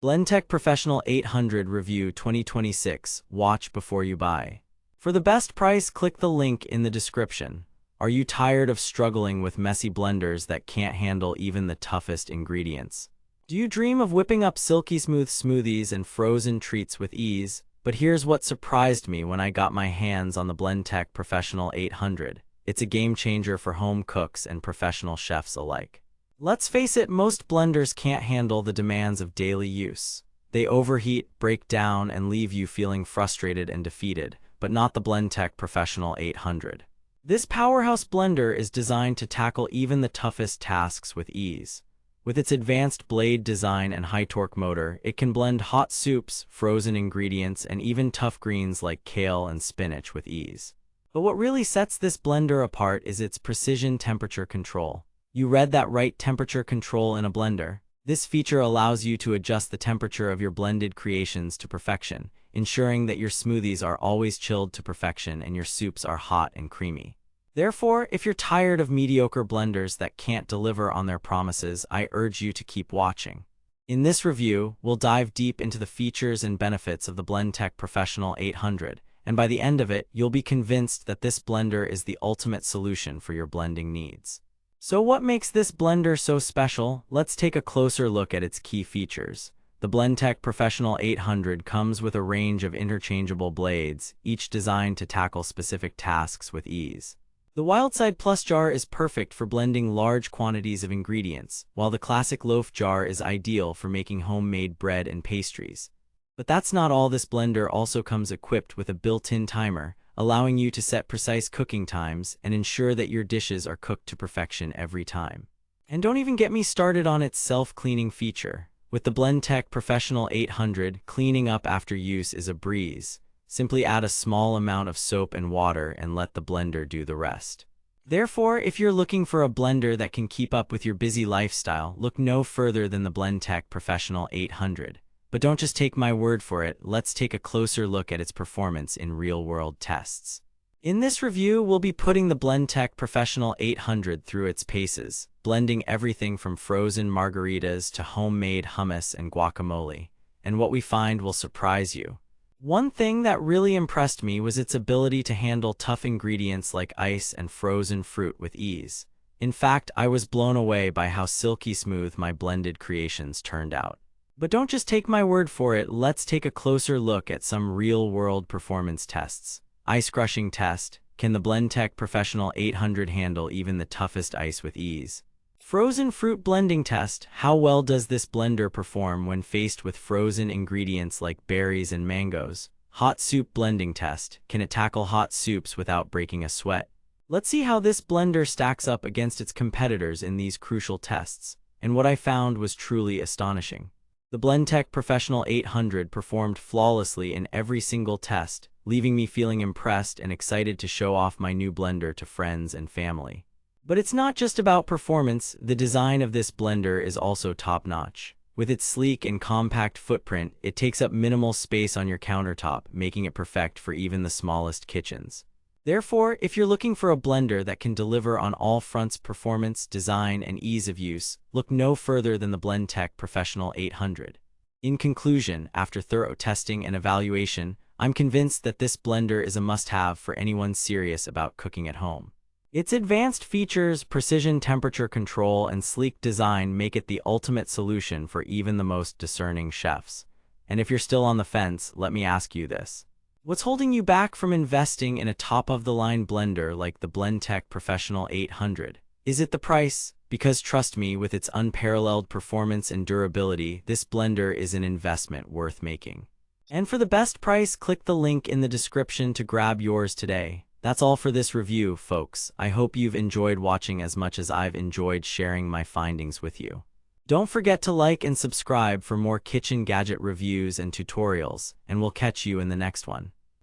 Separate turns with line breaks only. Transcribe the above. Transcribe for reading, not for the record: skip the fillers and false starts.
Blendtec Professional 800 Review 2026. Watch before you buy. For the best price, click the link in the description. Are you tired of struggling with messy blenders that can't handle even the toughest ingredients? Do you dream of whipping up silky smooth smoothies and frozen treats with ease? But here's what surprised me when I got my hands on the Blendtec Professional 800. It's a game changer for home cooks and professional chefs alike. Let's face it, most blenders can't handle the demands of daily use. They overheat, break down, and leave you feeling frustrated and defeated, but not the Blendtec Professional 800. This powerhouse blender is designed to tackle even the toughest tasks with ease. With its advanced blade design and high-torque motor, it can blend hot soups, frozen ingredients, and even tough greens like kale and spinach with ease. But what really sets this blender apart is its precision temperature control. You read that right, temperature control in a blender. This feature allows you to adjust the temperature of your blended creations to perfection, ensuring that your smoothies are always chilled to perfection and your soups are hot and creamy. Therefore, if you're tired of mediocre blenders that can't deliver on their promises, I urge you to keep watching. In this review, we'll dive deep into the features and benefits of the Blendtec Professional 800, and by the end of it, you'll be convinced that this blender is the ultimate solution for your blending needs. So what makes this blender so special? Let's take a closer look at its key features. The Blendtec Professional 800 comes with a range of interchangeable blades, each designed to tackle specific tasks with ease. The Wildside Plus jar is perfect for blending large quantities of ingredients, while the classic loaf jar is ideal for making homemade bread and pastries. But that's not all. This blender also comes equipped with a built-in timer, allowing you to set precise cooking times and ensure that your dishes are cooked to perfection every time. And don't even get me started on its self-cleaning feature. With the Blendtec Professional 800, cleaning up after use is a breeze. Simply add a small amount of soap and water and let the blender do the rest. Therefore, if you're looking for a blender that can keep up with your busy lifestyle, look no further than the Blendtec Professional 800. But don't just take my word for it, let's take a closer look at its performance in real-world tests. In this review, we'll be putting the Blendtec Professional 800 through its paces, blending everything from frozen margaritas to homemade hummus and guacamole. And what we find will surprise you. One thing that really impressed me was its ability to handle tough ingredients like ice and frozen fruit with ease. In fact, I was blown away by how silky smooth my blended creations turned out. But don't just take my word for it, let's take a closer look at some real-world performance tests. Ice crushing test. Can the Blendtec Professional 800 handle even the toughest ice with ease? Frozen fruit blending test. How well does this blender perform when faced with frozen ingredients like berries and mangoes? Hot soup blending test. Can it tackle hot soups without breaking a sweat? Let's see how this blender stacks up against its competitors in these crucial tests. And what I found was truly astonishing. The Blendtec Professional 800 performed flawlessly in every single test, leaving me feeling impressed and excited to show off my new blender to friends and family. But it's not just about performance. The design of this blender is also top-notch. With its sleek and compact footprint, it takes up minimal space on your countertop, making it perfect for even the smallest kitchens. Therefore, if you're looking for a blender that can deliver on all fronts, performance, design, and ease of use, look no further than the Blendtec Professional 800. In conclusion, after thorough testing and evaluation, I'm convinced that this blender is a must-have for anyone serious about cooking at home. Its advanced features, precision temperature control, and sleek design make it the ultimate solution for even the most discerning chefs. And if you're still on the fence, let me ask you this. What's holding you back from investing in a top-of-the-line blender like the Blendtec Professional 800? Is it the price? Because trust me, with its unparalleled performance and durability, this blender is an investment worth making. And for the best price, click the link in the description to grab yours today. That's all for this review, folks. I hope you've enjoyed watching as much as I've enjoyed sharing my findings with you. Don't forget to like and subscribe for more kitchen gadget reviews and tutorials, and we'll catch you in the next one.